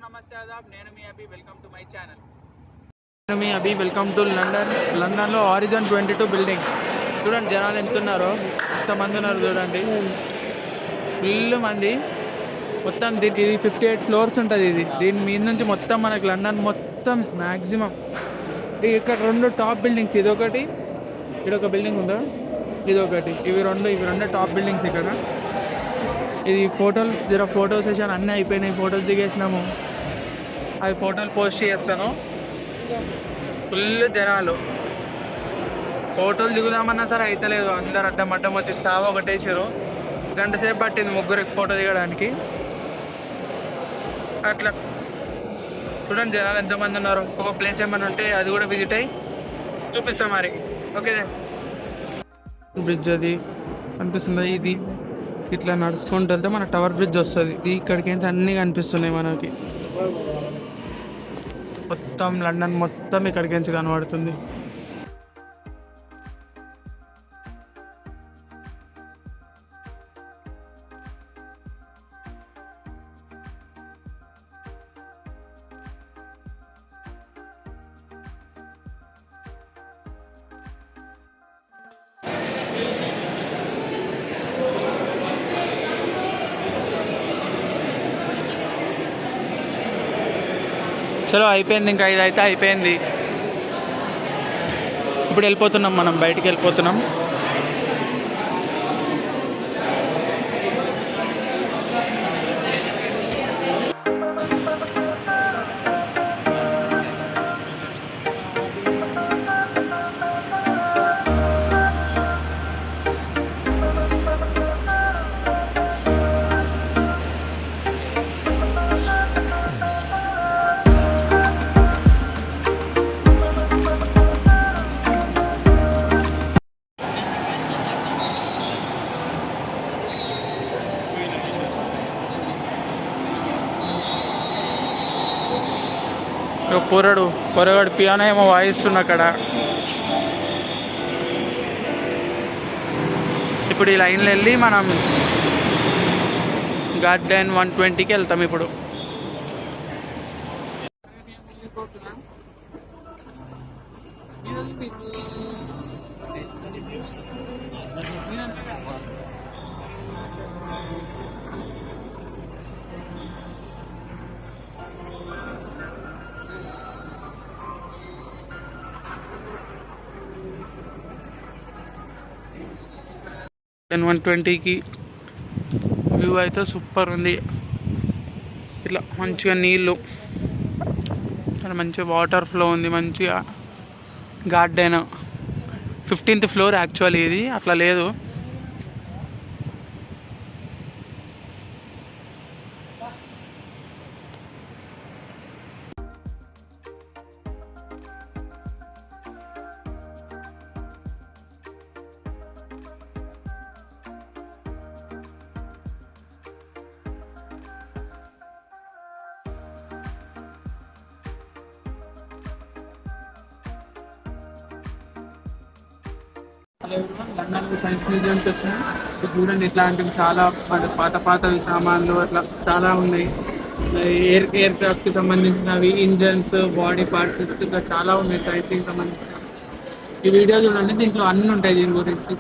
నమస్తే ఆదాబ్. నేను మీ అభి, welcome to my channel. నేను మీ అభి, వెల్కమ్ టు లండన్లో ఆరిజన్ 22 బిల్డింగ్. చూడండి జనాలు ఎంతున్నారో, ఎంతమంది ఉన్నారు చూడండి, ఫుల్ మంది. మొత్తం ఇది 58 ఫ్లోర్స్ ఉంటుంది. దీని మీద నుంచి మొత్తం మనకి లండన్ మొత్తం మ్యాక్సిమం ఇక్కడ 2 టాప్ బిల్డింగ్స్, ఇదొకటి, ఇదొక బిల్డింగ్ ఉందా, ఇదొకటి, ఇవి రెండు టాప్ బిల్డింగ్స్ ఇక్కడ. ఇది ఫోటో సెషన్ అన్నీ అయిపోయినాయి, ఫొటోస్ దిగేసినాము. అవి ఫోటోలు పోస్ట్ చేస్తాను. ఫుల్ జనాలు, ఫోటోలు దిగుదామన్నా సరే అయితలేదు, అందరు అడ్డం వచ్చి ఒకటేసారు. గంట సేపు పట్టింది ముగ్గురికి ఫోటో దిగడానికి. అట్లా చూడండి జనాలు ఎంతమంది ఉన్నారు. ఒక ప్లేస్ ఏమైనా ఉంటే అది కూడా విజిట్ అయ్యి చూపిస్తాం మరి. ఓకే, బ్రిడ్జ్ అది అనిపిస్తుంది. ఇది ఇట్లా నడుచుకుంటూ వెళ్తే మన టవర్ బ్రిడ్జ్ వస్తుంది. ఇక్కడికి అన్నీ కనిపిస్తున్నాయి మనకి. మొత్తం లండన్ మొత్తం ఇక్కడికి కనబడుతుంది. చలో అయిపోయింది, ఇంకా ఇదైతే అయిపోయింది. ఇప్పుడు వెళ్ళిపోతున్నాం, మనం బయటికి వెళ్ళిపోతున్నాం. పొరగాడు పియానో ఏమో వాయిస్తున్నా అక్కడ. ఇప్పుడు ఈ లైన్లో వెళ్ళి మనం గార్డెన్ 120కి వెళ్తాం. ఇప్పుడు గార్డెన్ 120కి వ్యూ అయితే సూపర్ ఉంది. ఇట్లా మంచిగా నీళ్ళు, మంచిగా వాటర్ ఫ్లో ఉంది, మంచిగా గార్డెన్. 15th ఫ్లోర్ యాక్చువల్లీ, ఇది అట్లా లేదు. లండన్ సైన్స్ మ్యూజియంకి వచ్చినాం. చూడండి ఇట్లాంటివి చాలా పాత సామాన్లు అట్లా చాలా ఉన్నాయి. ఎయిర్ క్రాఫ్ట్కి సంబంధించినవి, ఇంజన్స్, బాడీ పార్ట్స్ ఇట్లా చాలా ఉన్నాయి సైన్స్కి సంబంధించిన. ఈ వీడియో చూడండి, దీంట్లో అన్నీ ఉంటాయి దీని గురించి.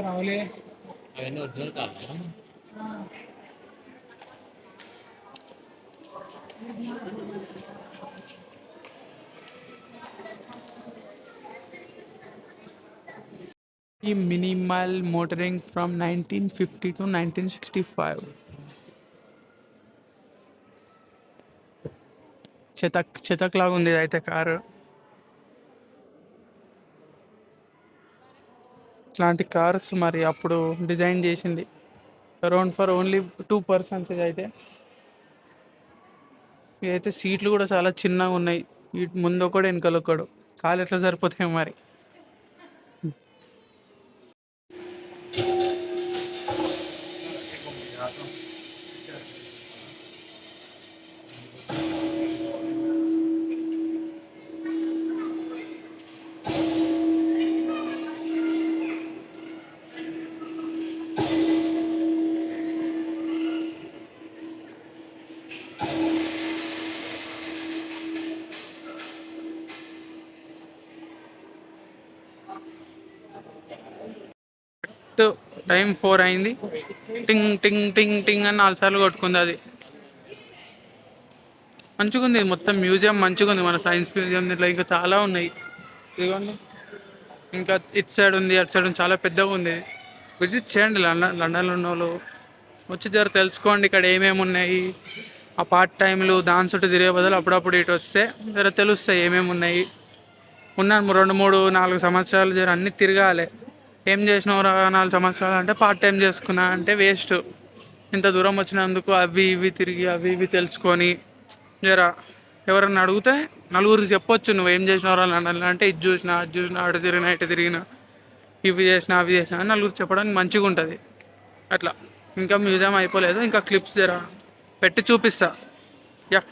రావులే అవన్నీ ఒరిజినల్ కాదు. ఈ మినిమల్ మోటరింగ్ ఫ్రమ్ 1950 to 1965. చెతక్ లాగా ఉంది అయితే కారు. ఇట్లాంటి కార్స్ మరి అప్పుడు డిజైన్ చేసింది అరౌండ్ ఫర్ ఓన్లీ 2 persons. ఇదైతే సీట్లు కూడా చాలా చిన్నగా ఉన్నాయి. ఇటు ముందు ఒకడు వెనకాల ఒకడు, కాలు ఎట్లా సరిపోతాయి మరి. టైం 4 అయింది. టింగ్ టింగ్ టింగ్ టింగ్ అని 4 సార్లు కొట్టుకుంది అది. మంచిగా ఉంది మొత్తం మ్యూజియం, మంచిగా ఉంది మన సైన్స్ మ్యూజియం. ఇట్లా ఇంకా చాలా ఉన్నాయి ఇదిగోండి. ఇంకా ఇటు సైడ్ ఉంది, అటు సైడ్ ఉంది, చాలా పెద్దగా ఉంది. విజిట్ చేయండి లండన్లో ఉన్న వాళ్ళు, వచ్చి జర తెలుసుకోండి ఇక్కడ ఏమేమి ఉన్నాయి. ఆ పార్ట్ టైంలు దాని చుట్టూ తిరిగే బదులు అప్పుడప్పుడు ఇటు వస్తే జర తెలుస్తాయి ఏమేమి ఉన్నాయి. ఉన్నాను 2, 3, 4 సంవత్సరాలు జర అన్నీ తిరగాలి. ఏం చేసినావు 4 సంవత్సరాలు అంటే పార్ట్ టైం చేసుకున్నా అంటే వేస్ట్. ఇంత దూరం వచ్చినందుకు అవి ఇవి తిరిగి అవి ఇవి తెలుసుకొని జర ఎవరన్నా అడిగితే నలుగురికి చెప్పొచ్చు నువ్వేం చేసినావు లండన్లో అంటే ఇది చూసినా అది చూసినా అటు తిరిగినా ఇటు తిరిగినా ఇవి చేసినా అవి చేసినా అని నలుగురికి చెప్పడానికి మంచిగా ఉంటుంది. అట్లా ఇంకా మ్యూజియం అయిపోలేదు, ఇంకా క్లిప్స్ జర పెట్టి చూపిస్తా. యా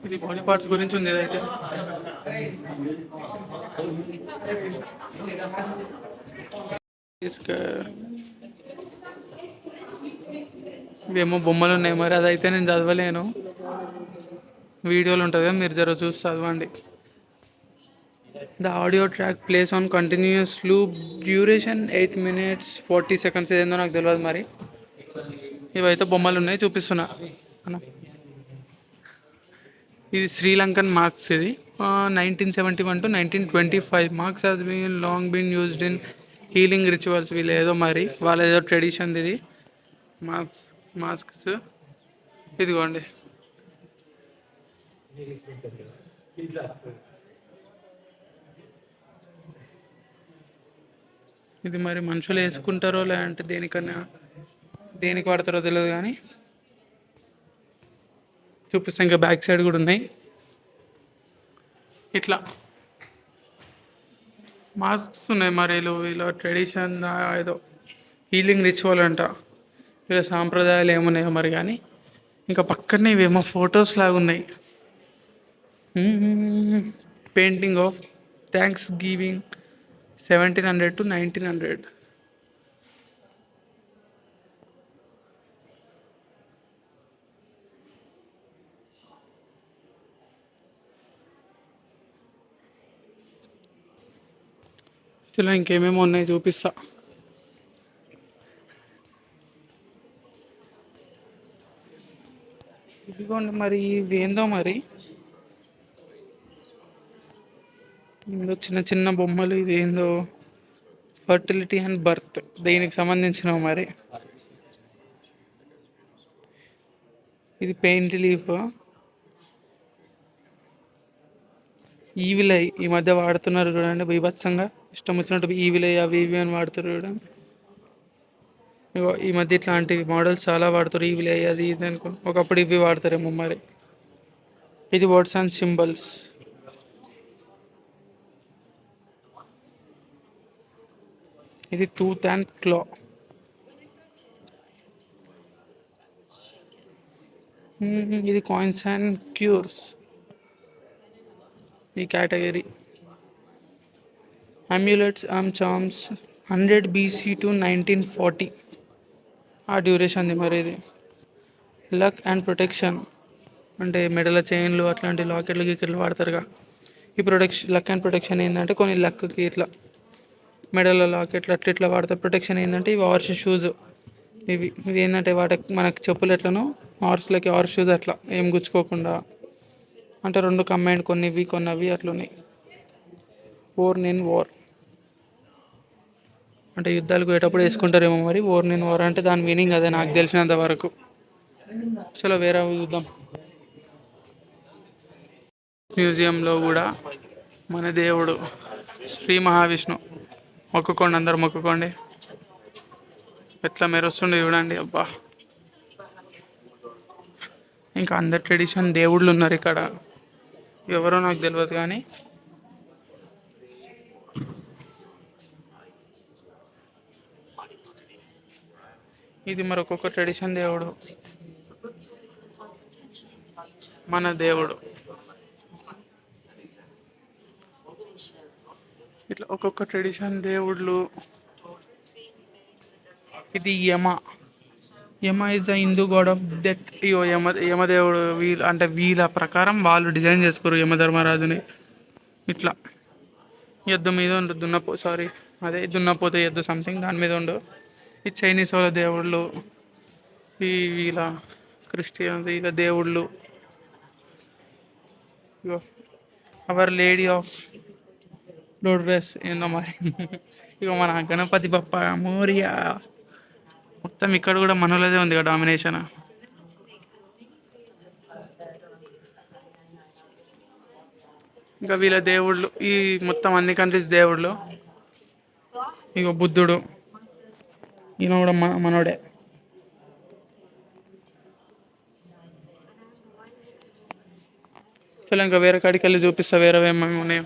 ఇది బాడీ పార్ట్స్ గురించి ఉంది ఇదైతే. ఇవేమో బొమ్మలు ఉన్నాయి మరి, అదైతే నేను చదవలేను, వీడియోలు ఉంటుంది మీరు జర చూసి చదవండి. The audio track place on continuous loop, duration 8 minutes 40 seconds. ఏదేందో నాకు తెలియదు మరి. ఇవైతే బొమ్మలు ఉన్నాయి చూపిస్తున్నా. ఇది శ్రీలంకన్ మార్క్స్. ఇది 1971 to 1925. Marks has been long been used in healing rituals. వీళ్ళు ఏదో మరి వాళ్ళ ఏదో ట్రెడిషన్ ఇది మాస్క్స్. ఇదిగోండి ఇది మరి మనుషులు వేసుకుంటారో లేదంటే దేనికి వాడతారో తెలియదు కానీ చూపిస్తాం. ఇంకా బ్యాక్ సైడ్ కూడా ఉన్నాయి. ఇట్లా మాస్క్స్ ఉన్నాయి మరి. వీళ్ళ ట్రెడిషన్ ఏదో హీలింగ్ రిచువల్ అంట, వీళ్ళ సాంప్రదాయాలు ఏమున్నాయో మరి. కానీ ఇంకా పక్కనే ఇవేమో ఫొటోస్ లాగా ఉన్నాయి. Painting of thanks giving 1700 to 1900. ఇలా ఇంకేమేమో ఉన్నాయి చూపిస్తా. ఇదిగోండి మరి ఇవేందో మరి, ఇందులో చిన్న చిన్న బొమ్మలు. ఇది ఏందో ఫర్టిలిటీ అండ్ బర్త్, దీనికి సంబంధించినవి మరి. ఇది పెయింట్ లీఫ్. ఈవిలై ఈ మధ్య వాడుతున్నారు చూడండి బీభత్సంగా, ఇష్టం వచ్చినట్టు ఈవిలై అవి ఇవి అని వాడుతారు చూడండి. ఈ మధ్య ఇట్లాంటి మోడల్స్ చాలా వాడుతారు, ఈవిలై అది ఇది అనుకో. ఒకప్పుడు ఇవి వాడతారేమో మరి. ఇది వర్డ్స్ అండ్ సింబల్స్. ఇది టూత్ అండ్ క్లా. ఇది కాయిన్స్ అండ్ క్యూర్స్ ఈ category. Amulets and charms 100 BC to 1940 ఆ డ్యూరేషన్ది మరి. ఇది లక్ అండ్ ప్రొటెక్షన్ అంటే మెడల చైన్లు అట్లాంటి లాకెట్లు గీకెట్లు వాడతారుగా. ఈ లక్ అండ్ ప్రొటెక్షన్ ఏంటంటే కొన్ని లక్కి ఇట్లా మెడల లాకెట్లు అట్లా ఇట్లా వాడతారు. ప్రొటెక్షన్ ఏంటంటే ఇవి హార్స్ షూస్. ఇది ఏంటంటే మనకి చెప్పులు ఎట్లనో హార్స్లకి హార్స్ షూస్ అట్లా ఏం గుచ్చుకోకుండా, అంటే 2 కంబైండ్, కొన్ని ఇవి కొన్ని అవి అట్లున్నాయి. వోర్న్ ఇన్ వార్ అంటే యుద్ధాలకు పోయేటప్పుడు వేసుకుంటారేమో మరి. వోర్న్ ఇన్ వార్ అంటే దాని మీనింగ్ అదే నాకు తెలిసినంత వరకు. చలో వేరే చూద్దాం. మ్యూజియంలో కూడా మన దేవుడు శ్రీ మహావిష్ణు మొక్కుకోండి, అందరు మొక్కుకోండి. ఎట్లా మెరుస్తుంది చూడండి, అబ్బా. ఇంకా అందరు ట్రెడిషన్ దేవుళ్ళు ఉన్నారు ఇక్కడ, ఎవరో నాకు తెలియదు కానీ. ఇది మరొక ట్రెడిషన్ దేవుడు, మన దేవుడు. ఇట్లా ఒక్కొక్క ట్రెడిషన్ దేవుళ్ళు. ఇది Yama. Yama is the Hindu god of death. ఇయో యమదేవుడు అంటే వీళ్ళ ప్రకారం వాళ్ళు డిజైన్ చేసుకోరు యమధర్మరాజుని. ఇట్లా ఎద్దు మీద ఉండు దున్నపోతే ఎద్దు సంథింగ్ దాని మీద ఉండు. ఈ చైనీస్ వాళ్ళ దేవుళ్ళు, ఈ వీళ్ళ క్రిస్టియన్స్ వీళ్ళ దేవుళ్ళు. అవర్ లేడీ ఆఫ్ లోడ్రెస్ ఏందో మరి. ఇక మన గణపతి బప్ప మోరియా. మొత్తం ఇక్కడ కూడా మనోళ్ళదే ఉంది కదా డామినేషన్. ఇంకా వీళ్ళ దేవుళ్ళు ఈ మొత్తం అన్ని కంట్రీస్ దేవుళ్ళు. ఇక బుద్ధుడు, ఈయన కూడా మనోడే. సరే ఇంకా వేరే కాడికి వెళ్ళి చూపిస్తా, వేరే ఏమేమి ఉన్నాయి.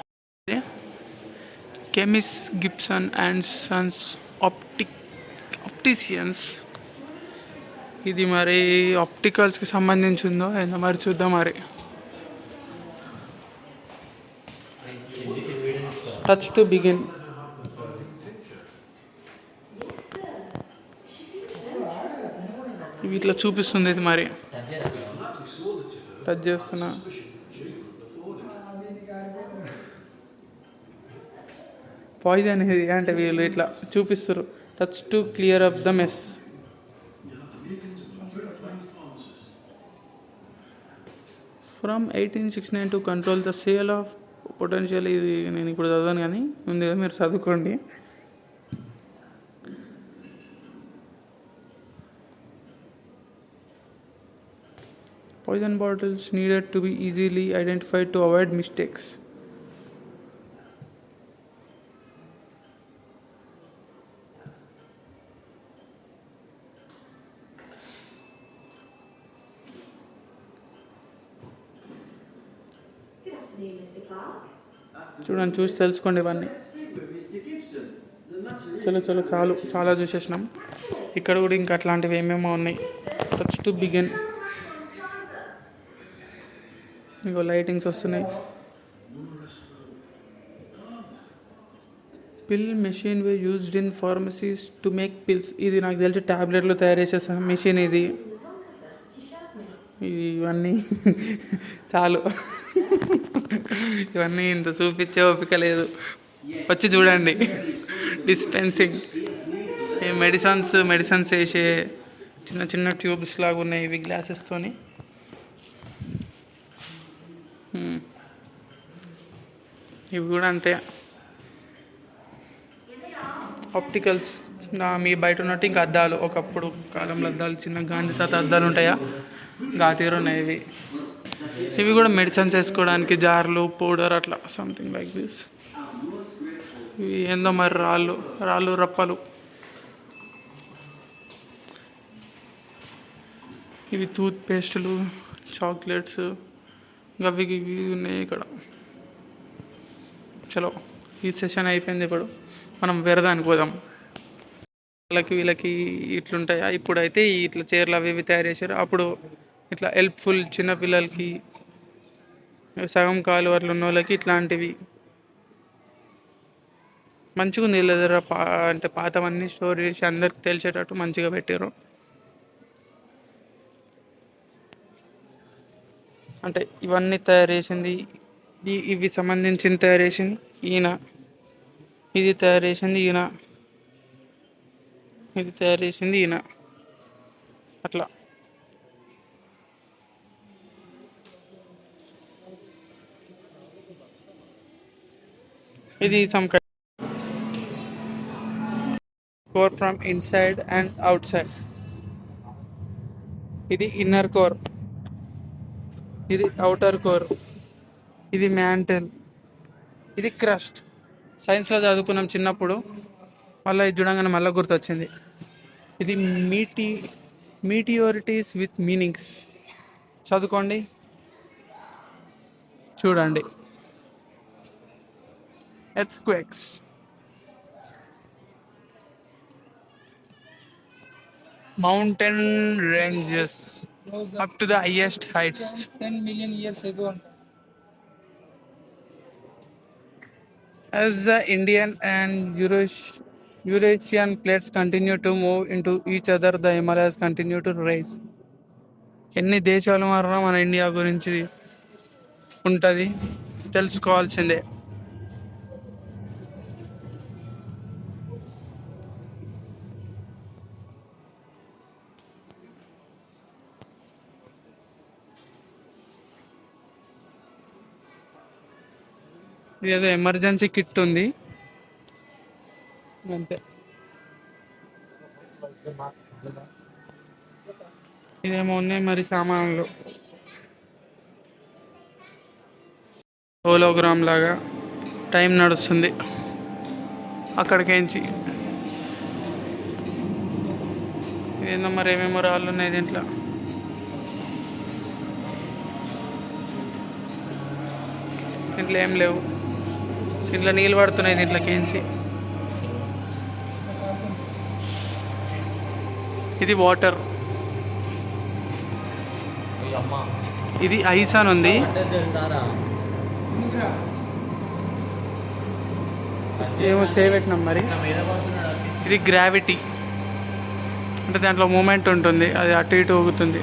కెమిస్ గిబ్సన్ అండ్ సన్స్ ఆప్టిషియన్స్. ఇది మరి ఆప్టికల్స్కి సంబంధించిందో ఏందో మరి చూద్దాం. మరి టచ్ టు బిగిన్. ఇవి ఇట్లా చూపిస్తుంది. ఇది మరి టచ్ చేస్తున్నా. పాయిజన్ ఇది అంటే వీళ్ళు ఇట్లా చూపిస్తారు. Touch to clear up the mess. From 1869 to control the sale of potential. ఇది నేను ఇప్పుడు చదవను కానీ ఉంది కదా, మీరు చదువుకోండి. Poison bottles needed to be easily identified to avoid mistakes. చూడండి, చూసి తెలుసుకోండి ఇవన్నీ. చాలా చూసేసినాం. ఇక్కడ కూడా ఇంకా అట్లాంటివి ఏమేమో ఉన్నాయి. Touch to begin. ఇంకో లైటింగ్స్ వస్తున్నాయి. పిల్ machine way used in pharmacies to make pills. ఇది నాకు తెలిసి ట్యాబ్లెట్లు తయారు చేసే మెషిన్ ఇది. ఇవన్నీ చాలు, ఇవన్నీ ఇంత చూపించే ఓపిక లేదు. వచ్చి చూడండి. డిస్పెన్సింగ్ మెడిసిన్స్ వేసే చిన్న చిన్న ట్యూబ్స్ లాగా ఉన్నాయి ఇవి, గ్లాసెస్తోని. ఇవి కూడా అంతే, ఆప్టికల్స్. మీ బయట ఉన్నట్టు ఇంకా అద్దాలు, ఒకప్పుడు కాలంలో అద్దాలు, చిన్న గాంధీ తాత అద్దాలు ఉంటాయా, గాతీరు ఉన్నాయి ఇవి. ఇవి కూడా మెడిసిన్స్ వేసుకోవడానికి జార్లు, పౌడర్, అట్లా సంథింగ్ లైక్ దిస్. ఇవి ఏందో మరి రాళ్ళు రప్పలు. ఇవి టూత్ పేస్టులు, చాక్లెట్స్, అవి ఇవి ఉన్నాయి ఇక్కడ. చలో, ఈ సెషన్ అయిపోయింది. ఇప్పుడు మనం వేరే దానికి పోదాం. వీళ్ళకి ఇట్లుంటాయా? ఇప్పుడైతే ఇట్లా చీరలు అవి ఇవి తయారు చేశారు. అప్పుడు ఇట్లా హెల్ప్ఫుల్ చిన్నపిల్లలకి, సగం కాలు అట్లా ఉన్న వాళ్ళకి ఇట్లాంటివి మంచిగా ఉంది. లెదర్ అంటే పాతవన్నీ స్టోర్ చేసి అందరికి తెలిసేటట్టు మంచిగా పెట్టారు. అంటే ఇవన్నీ తయారు చేసింది, ఇవి సంబంధించిన తయారు చేసింది ఈయన, ఇది తయారు చేసింది ఈయన, ఇది తయారు చేసింది ఈయన. అట్లా ఇది some core from inside and out side. ఇది ఇన్నర్ కోర్, ఇది అవుటర్ కోర్, ఇది మ్యాంటల్, ఇది క్రస్ట్. సైన్స్లో చదువుకున్నాం చిన్నప్పుడు. మళ్ళీ ఇది చూడంగానే మళ్ళీ గుర్తొచ్చింది. ఇది మీటియోరిటీస్ విత్ మీనింగ్స్. చదువుకోండి, చూడండి. Earthquakes, mountain ranges up to the highest heights. 10 million years ago. As the Indian and Eurasian plates continue to move into each other, the Himalayas continue to rise. ఎన్ని దేశాలు మారినా మన ఇండియా గురించి ఉంటుంది, తెలుసుకోవాల్సిందే. ఏదో emergency kit ఉంది అంతే. ఇదేమో ఉన్నాయి మరి సామాన్లు, హోలోగ్రామ్ లాగా టైం నడుస్తుంది అక్కడికేంచి. ఏందో మరి ఏమేమో రాళ్ళు ఉన్నాయి దీంట్లో. దీంట్లో ఏం లేవు, దీంట్లో నీళ్ళు పడుతున్నాయి దీంట్లోకేంచి. ఇది వాటర్, ఇది ఐస్ అని ఉంది. ఏమో చేయబెట్టినాం మరి. ఇది గ్రావిటీ, అంటే దాంట్లో మూమెంట్ ఉంటుంది, అది అటు ఇటు ఊగుతుంది.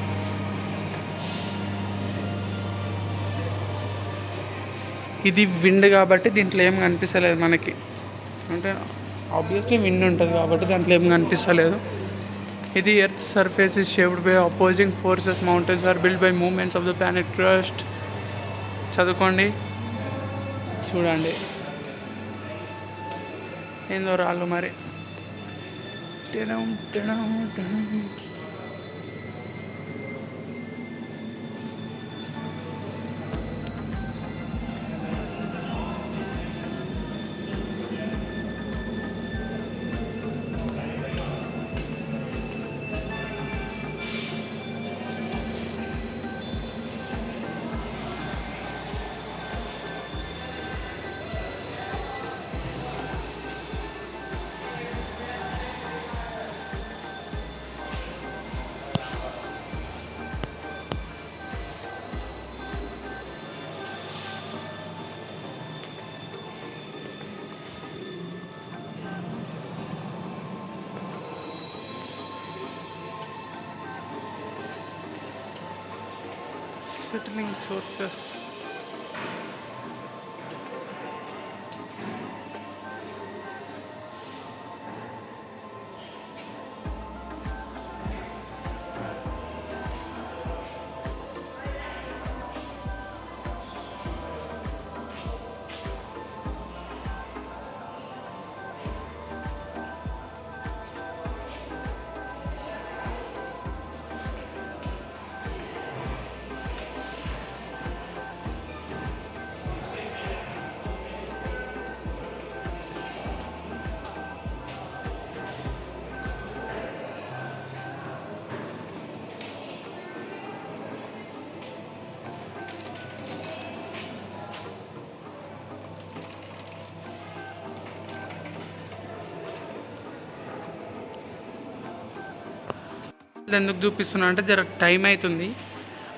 ఇది విండ్ కాబట్టి దీంట్లో ఏం కనిపిస్తలేదు మనకి, అంటే ఆబ్వియస్లీ విండ్ ఉంటుంది కాబట్టి దాంట్లో ఏం కనిపిస్తలేదు. ఇది earth surface is shaped by opposing forces. Mountains are build by movements of the planet crust. చదువుకోండి, చూడండి. ఏందో రాళ్ళు మరి. Settling sources. ఎందుకు చూపిస్తున్నా అంటే జర టైం అవుతుంది.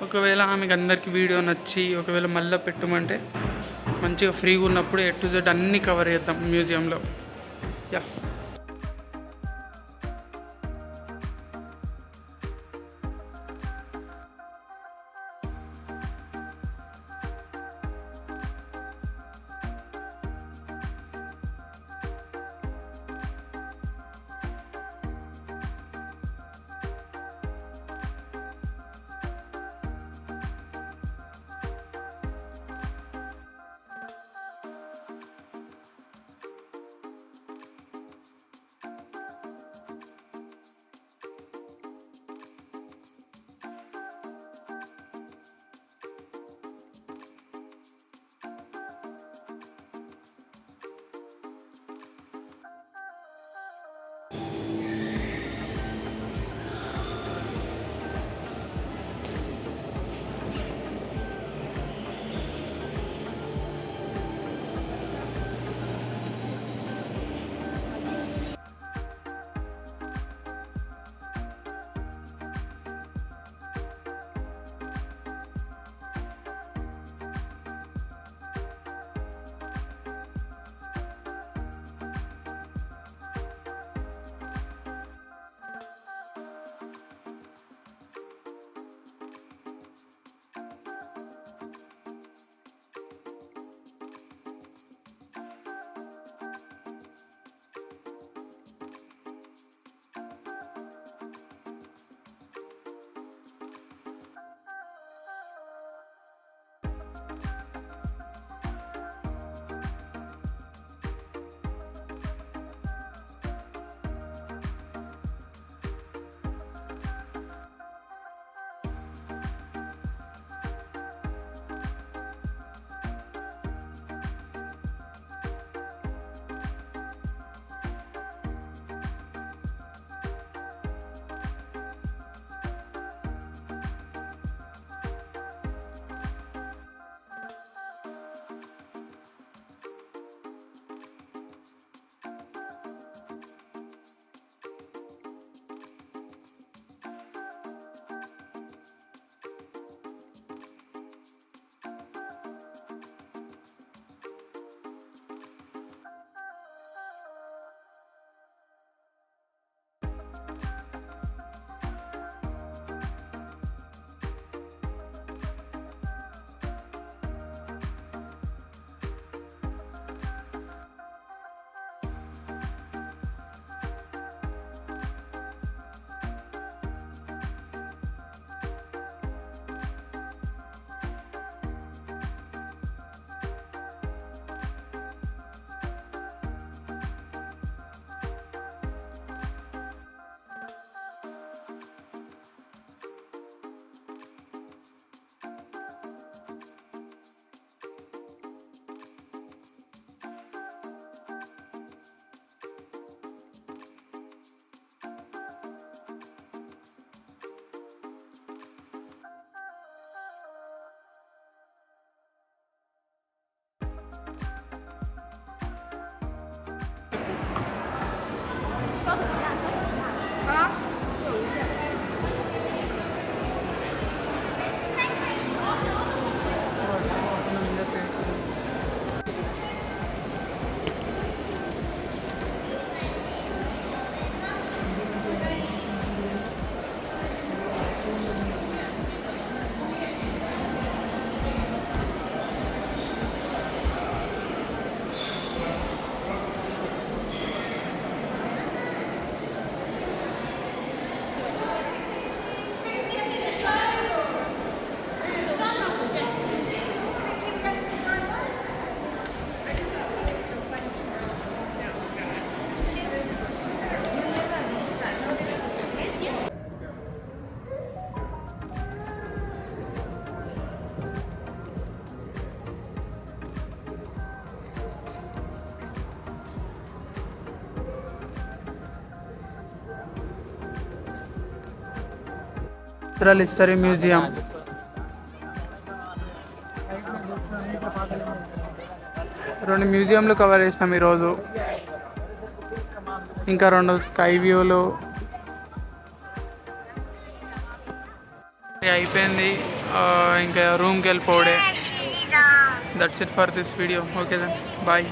ఒకవేళ ఆమెకు అందరికీ వీడియో నచ్చి ఒకవేళ మళ్ళీ పెట్టమంటే మంచిగా ఫ్రీగా ఉన్నప్పుడు A to Z అన్నీ కవర్ చేద్దాం మ్యూజియంలో. యా, సెంట్రల్ హిస్టరీ మ్యూజియం, రెండు మ్యూజియంలు కవర్ చేసినాం ఈరోజు. ఇంకా రెండు స్కై వ్యూలు అయిపోయింది. ఇంకా రూమ్కి వెళ్ళిపోవడే. That's it for this video. Okay then bye.